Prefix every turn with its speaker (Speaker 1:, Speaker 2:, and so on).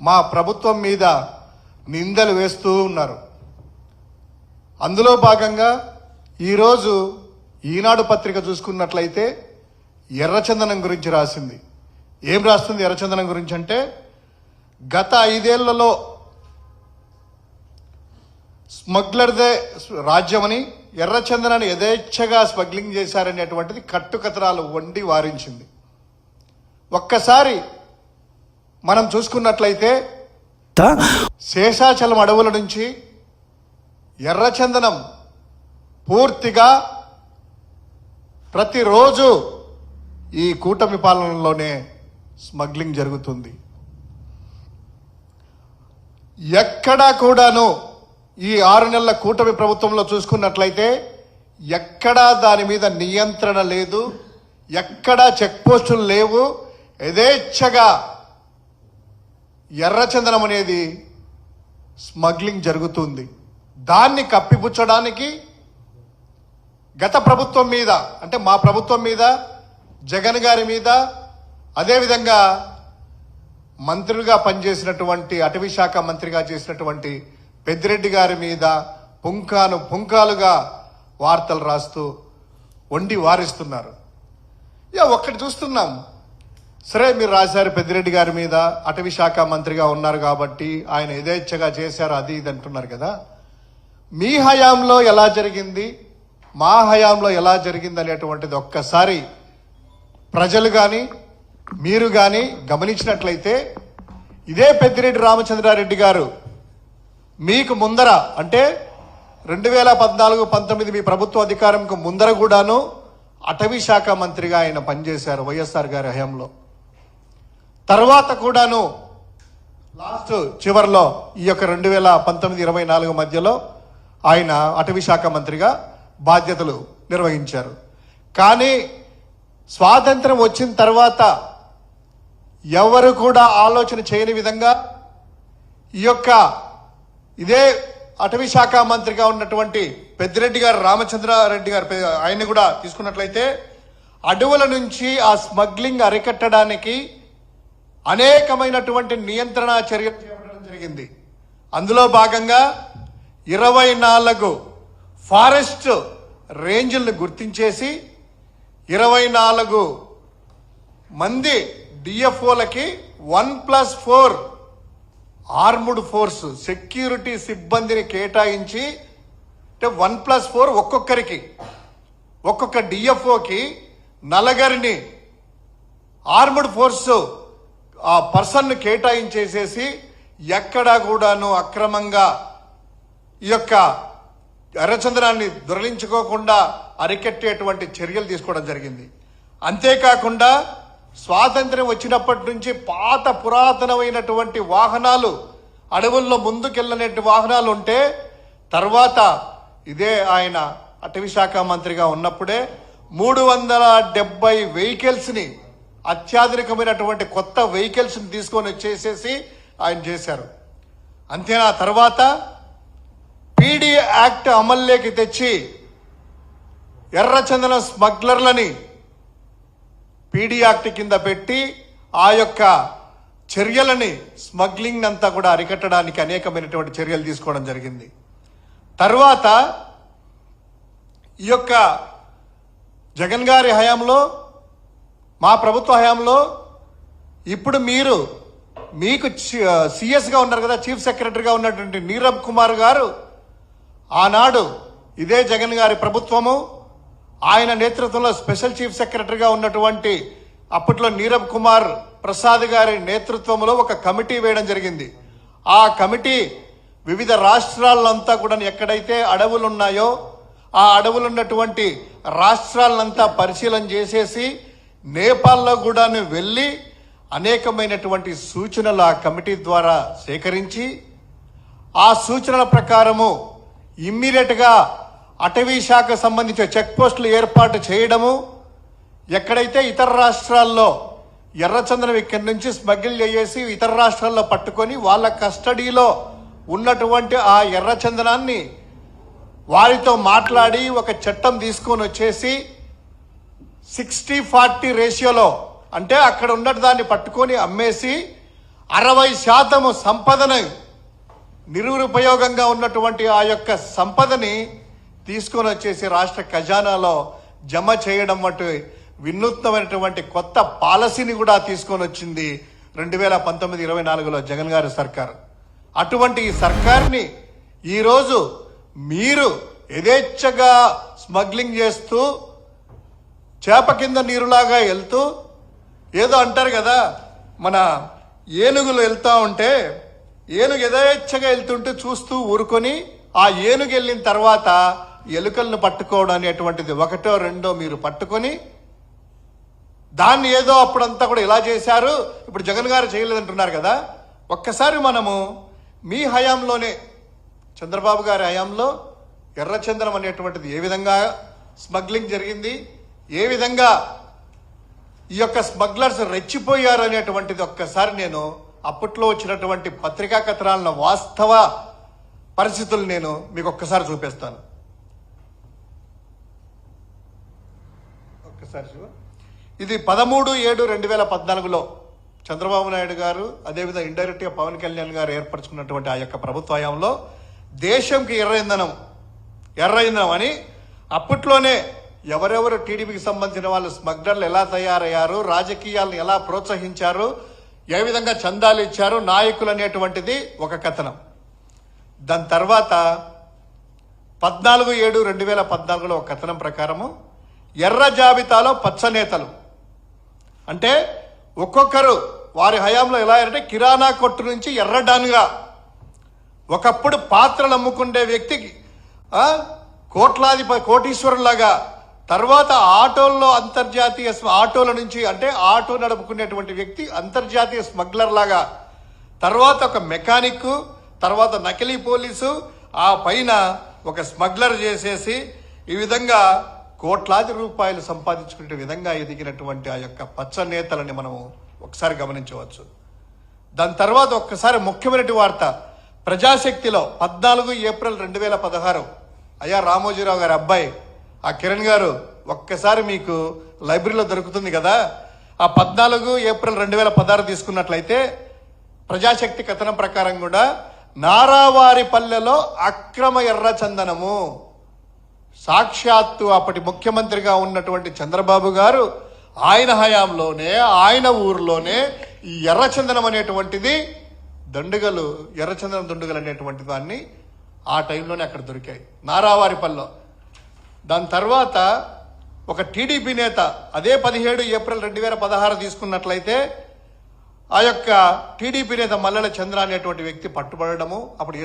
Speaker 1: మా ప్రభుత్వం మీద నిందలు వేస్తూ ఉన్నారు. అందులో భాగంగా ఈరోజు ఈనాడు పత్రిక చూసుకున్నట్లయితే ఎర్రచందనం గురించి రాసింది. ఏం రాస్తుంది ఎర్రచందనం గురించి అంటే, గత 5 ఏళ్లలో స్మగ్లర్దే రాజ్యమని, ఎర్రచందనాన్ని యథేచ్ఛగా స్మగ్లింగ్ చేశారనేటువంటిది కట్టుకథనాలు వండి వారించింది. ఒక్కసారి మనం చూసుకున్నట్లయితే శేషాచలం అడవుల నుంచి ఎర్రచందనం పూర్తిగా ప్రతిరోజు ఈ కూటమి పాలనలోనే స్మగ్లింగ్ జరుగుతుంది. ఎక్కడా కూడాను ఈ 6 నెలల కూటమి ప్రభుత్వంలో చూసుకున్నట్లయితే ఎక్కడా దాని మీద నియంత్రణ లేదు, ఎక్కడా చెక్ పోస్టులు లేవు. యథేచ్ఛగా ఎర్రచందనం అనేది స్మగ్లింగ్ జరుగుతుంది. దాన్ని కప్పిపుచ్చడానికి గత ప్రభుత్వం మీద, అంటే మా ప్రభుత్వం మీద, జగన్ గారి మీద, అదేవిధంగా మంత్రులుగా పనిచేసినటువంటి అటవీ శాఖ మంత్రిగా చేసినటువంటి పెద్దిరెడ్డి గారి మీద పుంకాలుగా వార్తలు రాస్తూ వండి వారిస్తున్నారు. ఒక్కటి చూస్తున్నాం, సరే మీరు రాశారు పెద్దిరెడ్డి గారి మీద, అటవీ శాఖ మంత్రిగా ఉన్నారు కాబట్టి ఆయన యథేచ్ఛగా చేశారు అది ఇది అంటున్నారు కదా. మీ హయాంలో ఎలా జరిగింది, మా హయాంలో ఎలా జరిగింది అనేటువంటిది ఒక్కసారి ప్రజలు కానీ మీరు కానీ గమనించినట్లయితే, ఇదే పెద్దిరెడ్డి రామచంద్రారెడ్డి గారు మీకు ముందర, అంటే 2014-19 మీ ప్రభుత్వ అధికారంకు ముందర కూడాను అటవీ శాఖ మంత్రిగా ఆయన పనిచేశారు వైఎస్ఆర్ గారి హయాంలో. తర్వాత కూడాను లాస్ట్ చివరిలో ఈ యొక్క 2019-24 మధ్యలో ఆయన అటవీ శాఖ మంత్రిగా బాధ్యతలు నిర్వహించారు. కానీ స్వాతంత్రం వచ్చిన తర్వాత ఎవరు కూడా ఆలోచన చేయని విధంగా ఈ యొక్క ఇదే అటవీ శాఖ మంత్రిగా ఉన్నటువంటి పెద్దిరెడ్డి గారు, రామచంద్రారెడ్డి గారు, ఆయన్ని కూడా తీసుకున్నట్లయితే అడవుల నుంచి ఆ స్మగ్లింగ్ అరికట్టడానికి అనేకమైనటువంటి నియంత్రణ చర్యలు చేపట్టడం జరిగింది. అందులో భాగంగా 24 ఫారెస్ట్ రేంజ్లను గుర్తించేసి 24 మంది డిఎఫ్ఓలకి 1+4 ఆర్ముడ్ ఫోర్స్ సెక్యూరిటీ సిబ్బందిని కేటాయించి, అంటే 1+4 ఒక్కొక్క డిఎఫ్ఓకి 4 ఆర్ముడ్ ఫోర్స్ ఆ పర్సన్ కేటాయించేసేసి ఎక్కడా కూడాను అక్రమంగా ఈ యొక్క ఎర్రచందనాన్ని దొరలించుకోకుండా అరికట్టేటువంటి చర్యలు తీసుకోవడం జరిగింది. అంతేకాకుండా స్వాతంత్ర్యం వచ్చినప్పటి నుంచి పాత పురాతనమైనటువంటి వాహనాలు, అడవుల్లో ముందుకెళ్ళనే వాహనాలు ఉంటే, తర్వాత ఇదే ఆయన అటవీ శాఖ మంత్రిగా ఉన్నప్పుడే 370 వెహికల్స్ని, అత్యాధునికమైనటువంటి కొత్త వెహికల్స్ని తీసుకొని వచ్చేసేసి ఆయన చేశారు. అంతేనా, తర్వాత పీడీ యాక్ట్ అమల్లోకి తెచ్చి ఎర్రచందన స్మగ్లర్లని పీడీ యాక్ట్ కింద పెట్టి ఆ యొక్క చర్యలని, స్మగ్లింగ్ అంతా కూడా అరికట్టడానికి అనేకమైనటువంటి చర్యలు తీసుకోవడం జరిగింది. తర్వాత ఈ యొక్క జగన్ గారి హయాంలో, మా ప్రభుత్వ హయాంలో, ఇప్పుడు మీకు సిఎస్గా ఉన్నారు కదా, చీఫ్ సెక్రటరీగా ఉన్నటువంటి నీరబ్ కుమార్ గారు, ఆనాడు ఇదే జగన్ గారి ప్రభుత్వము, ఆయన నేతృత్వంలో స్పెషల్ చీఫ్ సెక్రటరీగా ఉన్నటువంటి అప్పట్లో నీరబ్ కుమార్ ప్రసాద్ గారి నేతృత్వంలో ఒక కమిటీ వేయడం జరిగింది. ఆ కమిటీ వివిధ రాష్ట్రాలంతా కూడా ఎక్కడైతే అడవులు ఉన్నాయో ఆ అడవులు ఉన్నటువంటి రాష్ట్రాలంతా పరిశీలన చేసేసి నేపాల్లో కూడా వెళ్ళి అనేకమైనటువంటి సూచనలు ఆ కమిటీ ద్వారా సేకరించి, ఆ సూచనల ప్రకారము ఇమ్మీడియట్గా అటవీ శాఖ సంబంధించిన చెక్ పోస్టులు ఏర్పాటు చేయడము, ఎక్కడైతే ఇతర రాష్ట్రాల్లో ఎర్రచందనం ఇక్కడి నుంచి స్మగిల్ చేసి ఇతర రాష్ట్రాల్లో పట్టుకొని వాళ్ళ కస్టడీలో ఉన్నటువంటి ఆ ఎర్రచందనాన్ని వారితో మాట్లాడి ఒక చట్టం తీసుకొని వచ్చేసి 60-40 రేషియోలో, అంటే అక్కడ ఉన్న దాన్ని పట్టుకొని అమ్మేసి 60% సంపదను నిరుపయోగంగా ఉన్నటువంటి ఆ యొక్క సంపదని తీసుకొని వచ్చేసి రాష్ట్ర ఖజానాలో జమ చేయడం వంటి వినూత్నమైనటువంటి కొత్త పాలసీని కూడా తీసుకొని వచ్చింది 2019-24లో జగన్ గారి సర్కార్. అటువంటి ఈ సర్కార్ని ఈరోజు మీరు యథేచ్ఛగా స్మగ్లింగ్ చేస్తూ చేప కింద నీరులాగా వెళ్తూ, ఏదో అంటారు కదా, మన ఏనుగులు వెళ్తా ఉంటే ఏనుగు యథేచ్ఛగా వెళ్తుంటే చూస్తూ ఊరుకొని ఆ ఏనుగు వెళ్ళిన తర్వాత ఎలుకలను పట్టుకోవడం అనేటువంటిది ఒకటో రెండో మీరు పట్టుకొని దాన్ని ఏదో అప్పుడంతా కూడా ఇలా చేశారు, ఇప్పుడు జగన్ గారు చేయలేదంటున్నారు కదా. ఒక్కసారి మనము మీ హయాంలోనే, చంద్రబాబు గారి హయాంలో ఎర్రచందనం అనేటువంటిది ఏ విధంగా స్మగ్లింగ్ జరిగింది, ఏ విధంగా ఈ యొక్క స్మగ్లర్స్ రెచ్చిపోయారు అనేటువంటిది ఒక్కసారి నేను అప్పట్లో వచ్చినటువంటి పత్రికా కథనాలను వాస్తవ పరిస్థితులు నేను మీకు ఒక్కసారి చూపిస్తాను. ఒక్కసారి ఇది 13/7/2014లో చంద్రబాబు నాయుడు గారు, అదేవిధంగా ఇండైరెక్ట్ గా పవన్ కళ్యాణ్ గారు ఏర్పరచుకున్నటువంటి ఆ యొక్క ప్రభుత్వ హయాంలో దేశంకి ఎర్ర ఇంధనం అని అప్పట్లోనే ఎవరెవరు టీడీపీకి సంబంధించిన వాళ్ళు స్మగ్లర్లు ఎలా తయారయ్యారు, రాజకీయాలను ఎలా ప్రోత్సహించారు, ఏ విధంగా చందాలు ఇచ్చారు నాయకులు అనేటువంటిది ఒక కథనం. దాని తర్వాత 14/7/2014లో ఒక కథనం ప్రకారము ఎర్ర జాబితాలో పచ్చ నేతలు, అంటే ఒక్కొక్కరు వారి హయాంలో ఎలా అంటే కిరాణా కొట్టు నుంచి ఎర్రడాన్గా ఒకప్పుడు పాత్రలు అమ్ముకుండే వ్యక్తికి కోటీశ్వరులాగా, తర్వాత ఆటోల్లో అంతర్జాతీయ ఆటోల నుంచి అంటే ఆటో నడుపుకునేటువంటి వ్యక్తి అంతర్జాతీయ స్మగ్లర్ లాగా, తర్వాత ఒక మెకానిక్, తర్వాత నకిలీ పోలీసు, ఆ పైన ఒక స్మగ్లర్ చేసేసి ఈ విధంగా కోట్లాది రూపాయలు సంపాదించుకునే విధంగా ఎదిగినటువంటి ఆ యొక్క పచ్చ నేతలని మనం ఒకసారి గమనించవచ్చు. దాని తర్వాత ఒక్కసారి ముఖ్యమైన వార్త, ప్రజాశక్తిలో 14 ఏప్రిల్ 2016 అయ్యా రామోజీరావు గారి అబ్బాయి ఆ కిరణ్ గారు, ఒక్కసారి మీకు లైబ్రరీలో దొరుకుతుంది కదా, ఆ 14 ఏప్రిల్ 2016 తీసుకున్నట్లయితే ప్రజాశక్తి కథనం ప్రకారం కూడా నారావారిపల్లెలో అక్రమ ఎర్రచందనము, సాక్షాత్తు అప్పటి ముఖ్యమంత్రిగా ఉన్నటువంటి చంద్రబాబు గారు ఆయన హయాంలోనే ఆయన ఊర్లోనే ఈ ఎర్రచందనం అనేటువంటిది దండుగలు, ఎర్రచందనం దండుగలు అనేటువంటి దాన్ని ఆ టైంలోనే అక్కడ దొరికాయి నారావారిపల్లెలో. దాని తర్వాత ఒక టీడీపీ నేత అదే 17 ఏప్రిల్ 2016 తీసుకున్నట్లయితే ఆ యొక్క టీడీపీ నేత మల్లెల చంద్ర అనేటువంటి వ్యక్తి పట్టుబడము, అప్పుడు